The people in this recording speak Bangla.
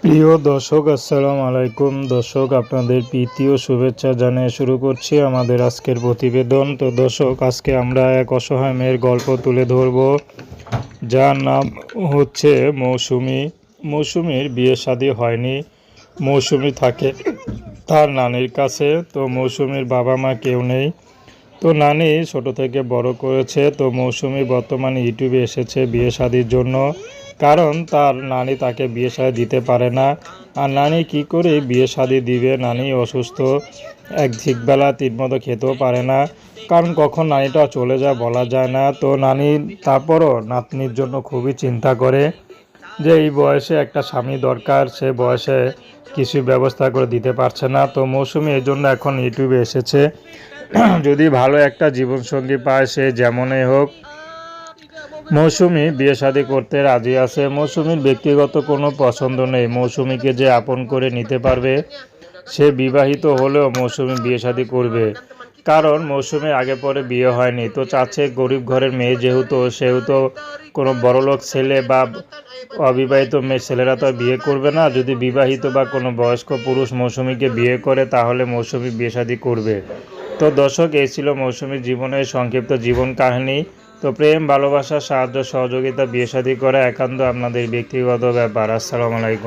প্রিয় দর্শক, আসসালামু আলাইকুম। দর্শক, আপনাদের প্রীতি ও শুভেচ্ছা জানিয়ে শুরু করছি আমাদের আজকের প্রতিবেদন। তো দর্শক, আজকে আমরা এক অসহায় মেয়ের গল্প তুলে ধরব, যার নাম হচ্ছে মৌসুমী। মৌসুমীর বিয়ে শাদী হয়নি। মৌসুমী থাকে তার নানির কাছে। তো মৌসুমীর বাবা মা কেউ নেই। তো নানি ছোট থেকে বড় করেছে। তো মৌসুমী বর্তমানে ইউটিউবে এসেছে বিয়ে শাদির জন্য, কারণ তার নানি তাকে বিয়ে শাদী দিতে পারে না। আর নানি কি করে বিয়ে শাদী দিবে? নানি অসুস্থ, এক ঠিকবেলা ঠিকমতো খেতেও পারে না, কারণ কখন নানিটা চলে যায় বলা যায় না। তো নানি তারপরও নাতনির জন্য খুবই চিন্তা করে যে এই বয়সে একটা স্বামী দরকার, সে বয়সে কিছু ব্যবস্থা করে দিতে পারছে না। তো মৌসুমী এই জন্য এখন ইউটিউবে এসেছে। যদি ভালো একটা জীবনসঙ্গী পায়, সে যেমনই হোক, মৌসুমী বিয়ে শাদী করতে রাজি আছে। মৌসুমীর ব্যক্তিগত কোনো পছন্দ নেই। মৌসুমীকে যে আপন করে নিতে পারবে, সে বিবাহিত হলেও মৌসুমী বিয়ে শাদী করবে, কারণ মৌসুমীর আগে পরে বিয়ে হয়নি। তো চাচ্ছে গরিব ঘরের মেয়ে যেহেতু, সেহেতু কোনো বড়লোক ছেলে বা অবিবাহিত মেয়ে ছেলেরা তো বিয়ে করবে না। যদি বিবাহিত বা কোনো বয়স্ক পুরুষ মৌসুমীকে বিয়ে করে, তাহলে মৌসুমী বিয়ে শাদী করবে। তো দর্শক, এই ছিল মৌসুমীর জীবনের সংক্ষিপ্ত জীবন কাহিনী। তো প্রেম, ভালোবাসা, সাহায্য, সহযোগিতা, বিয়ে শাদী করা একান্ত আপনাদের ব্যক্তিগত ব্যাপার। আসসালামু আলাইকুম।